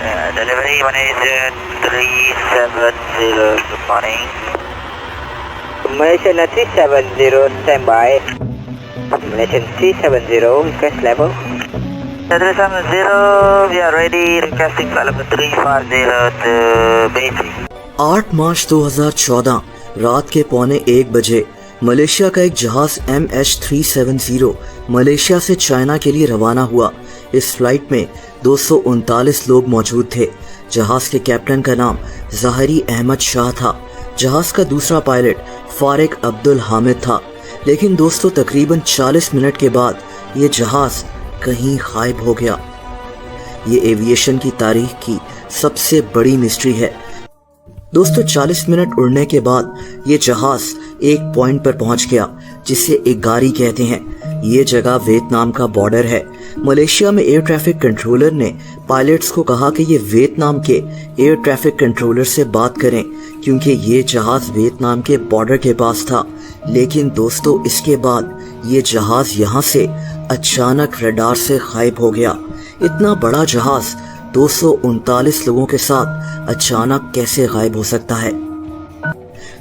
Delivery one is 370. Good morning. Malaysian 370, stand by. Malaysian 370, request level. 370, we are ready. Requesting flight level 340 to Beijing. 8 मार्च 2014 रात के 1:15 बजे Malaysia का एक जहाज MH370 Malaysia से China के लिए रवाना हुआ। इस फ्लाइट में 239 लोग मौजूद थे। जहाज के कैप्टन का नाम ज़ाहिरी अहमद शाह था। जहाज का दूसरा पायलट फारिक अब्दुल हामिद था। लेकिन दोस्तों तकरीबन 40 मिनट के बाद ये जहाज कहीं गायब हो गया। ये एविएशन की तारीख की सबसे बड़ी मिस्ट्री है। दोस्तों 40 मिनट उड़ने के बाद ये जहाज एक पॉइंट पर पहुंच गया जिसे इगारी कहते हैं। ये जगह वियतनाम का बॉर्डर है। मलेशिया में एयर ट्रैफिक कंट्रोलर ने पायलट्स को कहा कि ये वियतनाम के एयर ट्रैफिक कंट्रोलर से बात करें क्योंकि ये जहाज वियतनाम के बॉर्डर के पास था। लेकिन दोस्तों इसके बाद ये जहाज यहाँ से अचानक रडार से गायब हो गया। इतना बड़ा जहाज 239 लोगों के साथ अचानक कैसे गायब हो सकता है।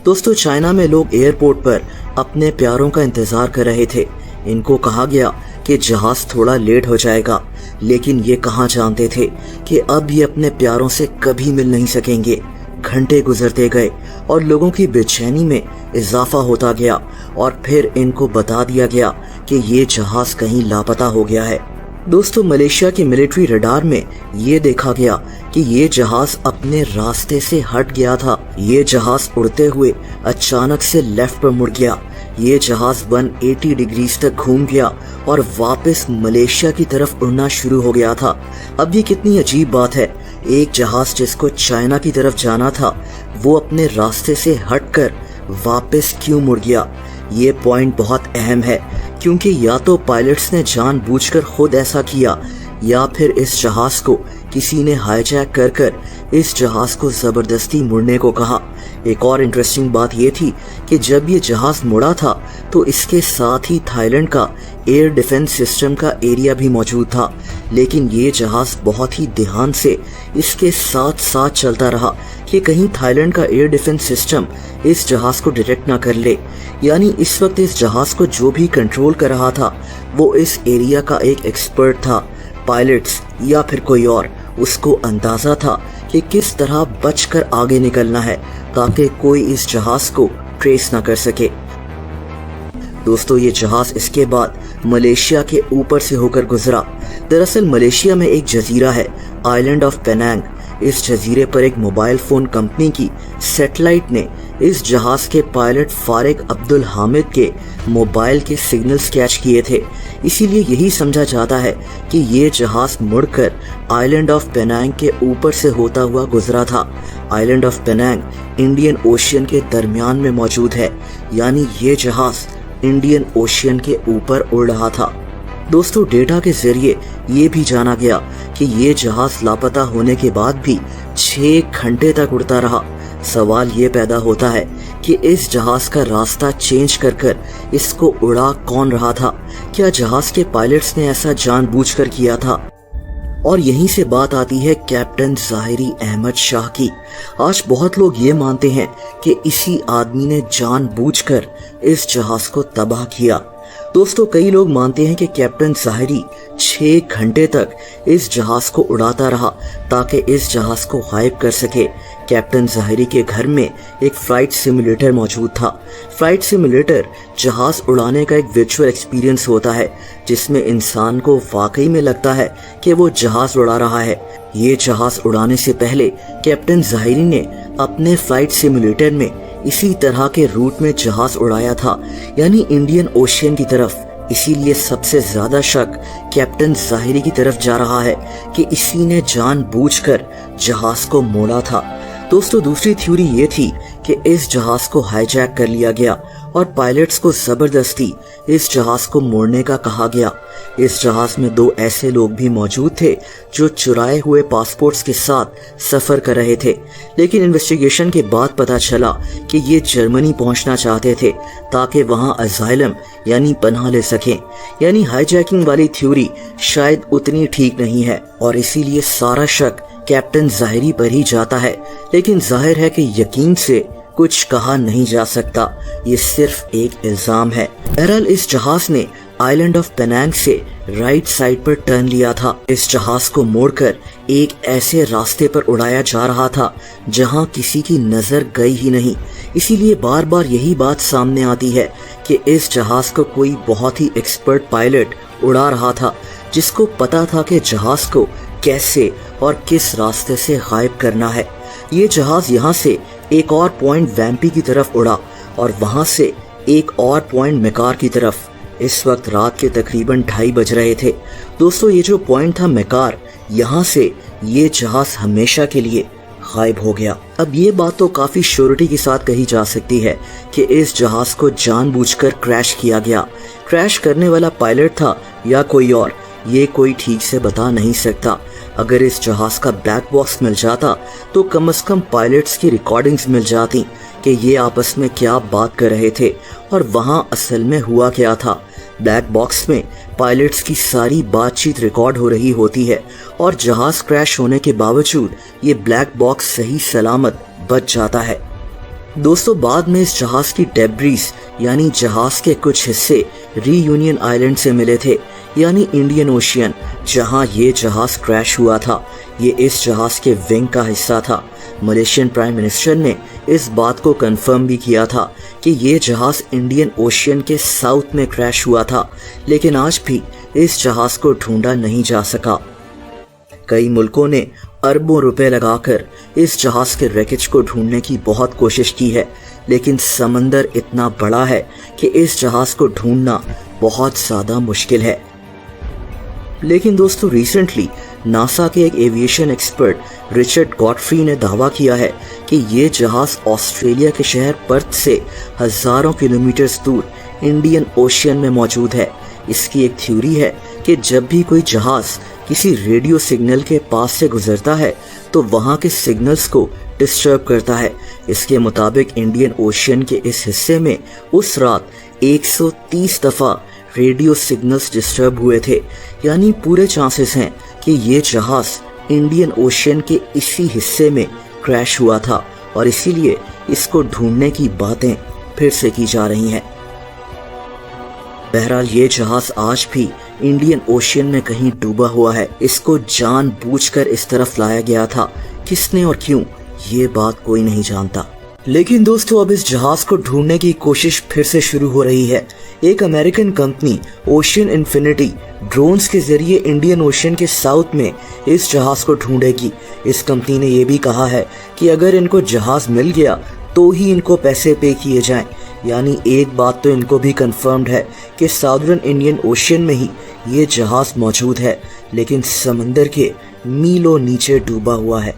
दोस्तों चाइना में लोग एयरपोर्ट पर अपने प्यारों का इंतजार कर रहे थे। इनको कहा गया कि जहाज थोड़ा लेट हो जाएगा, लेकिन ये कहाँ जानते थे कि अब ये अपने प्यारों से कभी मिल नहीं सकेंगे। घंटे गुजरते गए और लोगों की बेचैनी में इजाफा होता गया और फिर इनको बता दिया गया कि ये जहाज कहीं लापता हो गया है। दोस्तों मलेशिया के मिलिट्री रडार में ये देखा गया कि ये जहाज अपने रास्ते से हट गया था। ये जहाज उड़ते हुए अचानक से लेफ्ट पर मुड़ गया। ये जहाज 180 डिग्रीज तक घूम गया और वापस मलेशिया की तरफ उड़ना शुरू हो गया था। अब ये कितनी अजीब बात है, एक जहाज जिसको चाइना की तरफ जाना था वो अपने रास्ते से हटकर वापस क्यों मुड़ गया। ये पॉइंट बहुत अहम है क्योंकि या तो पायलट्स ने जानबूझकर खुद ऐसा किया या फिर इस जहाज को किसी ने हाईजैक कर इस जहाज को जबरदस्ती मुड़ने को कहा। एक और इंटरेस्टिंग बात ये थी कि जब ये जहाज मुड़ा था तो इसके साथ ही थाईलैंड का एयर डिफेंस सिस्टम का एरिया भी मौजूद था। लेकिन ये जहाज बहुत ही ध्यान से इसके साथ साथ चलता रहा कि कहीं थाईलैंड का एयर डिफेंस सिस्टम इस जहाज को डिटेक्ट ना कर ले। यानी इस वक्त इस जहाज को जो भी कंट्रोल कर रहा था वो इस एरिया का एक एक्सपर्ट था। पायलट्स या फिर कोई और, उसको अंदाजा था कि किस तरह बचकर आगे निकलना है ताकि कोई इस जहाज को ट्रेस ना कर सके। दोस्तों ये जहाज इसके बाद मलेशिया के ऊपर से होकर गुजरा। दरअसल मलेशिया में एक जजीरा है, आइलैंड ऑफ पेनांग। इस जजीरे पर एक मोबाइल फोन कंपनी की सैटेलाइट ने इस जहाज के पायलट फारिक अब्दुल हामिद के मोबाइल के सिग्नल्स कैच किए थे। इसीलिए यही समझा जाता है कि ये जहाज मुड़कर आइलैंड ऑफ पेनांग के ऊपर से होता हुआ गुजरा था। Island of Penang Indian ocean के दरमियान में मौजूद है, यानी ये जहाज इंडियन ओशियन के ऊपर उड़ रहा था। दोस्तों डेटा के जरिए ये भी जाना गया कि ये जहाज लापता होने के बाद भी 6 घंटे तक उड़ता रहा। सवाल ये पैदा होता है कि इस जहाज का रास्ता चेंज कर इसको उड़ा कौन रहा था। क्या जहाज के पायलट्स ने ऐसा जानबूझकर किया था? और यहीं से बात आती है कैप्टन ज़ाहिरी अहमद शाह की। आज बहुत लोग ये मानते हैं कि इसी आदमी ने जानबूझकर इस जहाज को तबाह किया। दोस्तों कई लोग मानते हैं कि कैप्टन ज़ाहिरी 6 घंटे तक इस जहाज को उड़ाता रहा ताकि इस जहाज को गायब कर सके। कैप्टन ज़ाहिरी के घर में एक फ्लाइट सिमुलेटर मौजूद था। फ्लाइट सिमुलेटर जहाज उड़ाने का एक वर्चुअल एक्सपीरियंस होता है जिसमें इंसान को वाकई में लगता है कि वो जहाज उड़ा रहा है। ये जहाज उड़ाने से पहले कैप्टन ज़ाहिरी ने अपने फ्लाइट सिमुलेटर में इसी तरह के रूट में जहाज उड़ाया था, यानी इंडियन ओशियन की तरफ। इसीलिए सबसे ज्यादा शक कैप्टन ज़ाहिरी की तरफ जा रहा है कि इसी ने जानबूझकर जहाज को मोड़ा था। दोस्तों दूसरी थ्योरी ये थी कि इस जहाज को हाईजैक कर लिया गया और पायलट्स को जबरदस्ती इस जहाज को मोड़ने का कहा गया। इस जहाज में 2 ऐसे लोग भी मौजूद थे जो चुराए हुए पासपोर्ट्स के साथ सफर कर रहे थे, लेकिन इन्वेस्टिगेशन के बाद पता चला कि ये जर्मनी पहुंचना चाहते थे ताकि वहां असाइलम यानी पनाह ले सकें। यानी हाईजैकिंग वाली थ्योरी शायद उतनी ठीक नहीं है और इसीलिए सारा शक कैप्टन ज़ाहिरी पर ही जाता है। लेकिन जाहिर है कि यकीन से कुछ कहा नहीं जा सकता, ये सिर्फ एक इल्जाम है। बहरहाल इस जहाज ने आइलैंड ऑफ पेनांग से राइट साइड पर टर्न लिया था। इस जहाज को मोड़कर एक ऐसे रास्ते पर उड़ाया जा रहा था जहां किसी की नजर गई ही नहीं। इसीलिए बार बार यही बात सामने आती है कि इस जहाज को कोई बहुत ही एक्सपर्ट पायलट उड़ा रहा था, जिसको पता था कि जहाज को कैसे और किस रास्ते से गायब करना है। ये जहाज यहाँ से एक और पॉइंट वैम्पी की तरफ उड़ा और वहां से एक और पॉइंट मेकार की तरफ। इस वक्त रात के तकरीबन 2:30 बज रहे थे। दोस्तों, ये जो पॉइंट था मेकार, यहाँ से ये जहाज हमेशा के लिए गायब हो गया। अब ये बात तो काफी श्योरिटी के साथ कही जा सकती है कि इस जहाज को जानबूझकर क्रैश किया गया। क्रैश करने वाला पायलट था या कोई और, ये कोई ठीक से बता नहीं सकता। अगर इस जहाज का ब्लैक बॉक्स मिल जाता तो कम से कम पायलट्स की रिकॉर्डिंग्स मिल जाती कि ये आपस में क्या बात कर रहे थे और वहाँ असल में हुआ क्या था। ब्लैक बॉक्स में पायलट्स की सारी बातचीत रिकॉर्ड हो रही होती है और जहाज क्रैश होने के बावजूद ये ब्लैक बॉक्स सही सलामत बच जाता है। दोस्तों, बाद में इस जहाज की डेब्रीज यानी जहाज के कुछ हिस्से रीयूनियन आइलैंड से मिले थे, यानी इंडियन ओशियन, जहां ये जहाज क्रैश हुआ था। ये इस जहाज के विंग का हिस्सा था। मलेशियन प्राइम मिनिस्टर ने इस बात को कंफर्म भी किया था कि ये जहाज इंडियन ओशियन के साउथ में क्रैश हुआ था, लेकिन आज भी इस जहाज को ढूंढा नहीं जा सका। कई मुल्कों ने अरबों रुपए लगाकर इस जहाज के रैकेज को ढूंढने की बहुत कोशिश की है, लेकिन समंदर इतना बड़ा है कि इस जहाज को ढूंढना बहुत ज़्यादा मुश्किल है। लेकिन दोस्तों, रिसेंटली नासा के एक एविएशन एक्सपर्ट रिचर्ड गॉडफ्री ने दावा किया है कि ये जहाज ऑस्ट्रेलिया के शहर पर्थ से हज़ारों किलोमीटर दूर इंडियन ओशियन में मौजूद है। इसकी एक थ्योरी है कि जब भी कोई जहाज किसी रेडियो सिग्नल के पास से गुजरता है तो वहाँ के सिग्नल्स को डिस्टर्ब करता है। इसके मुताबिक इंडियन ओशियन के इस हिस्से में उस रात 130 दफ़ा रेडियो सिग्नल्स डिस्टर्ब हुए थे। यानी पूरे चांसेस हैं कि ये जहाज इंडियन ओशियन के इसी हिस्से में क्रैश हुआ था और इसीलिए इसको ढूंढने की बातें फिर से की जा रही हैं। बहरहाल ये जहाज आज भी इंडियन ओशियन में कहीं डूबा हुआ है। इसको जानबूझकर इस तरफ लाया गया था, किसने और क्यों, ये बात कोई नहीं जानता। लेकिन दोस्तों, अब इस जहाज को ढूंढने की कोशिश फिर से शुरू हो रही है। एक American company ocean infinity drones के जरिए इंडियन ओशियन के साउथ में इस जहाज को ढूंढेगी। इस कंपनी ने यह भी कहा है कि अगर इनको जहाज मिल गया तो ही इनको पैसे पे किए जाएं। यानी एक बात तो इनको भी कंफर्म्ड है कि साउदर्न इंडियन ओशियन में ही ये जहाज मौजूद है, लेकिन समंदर के मीलों नीचे डूबा हुआ है।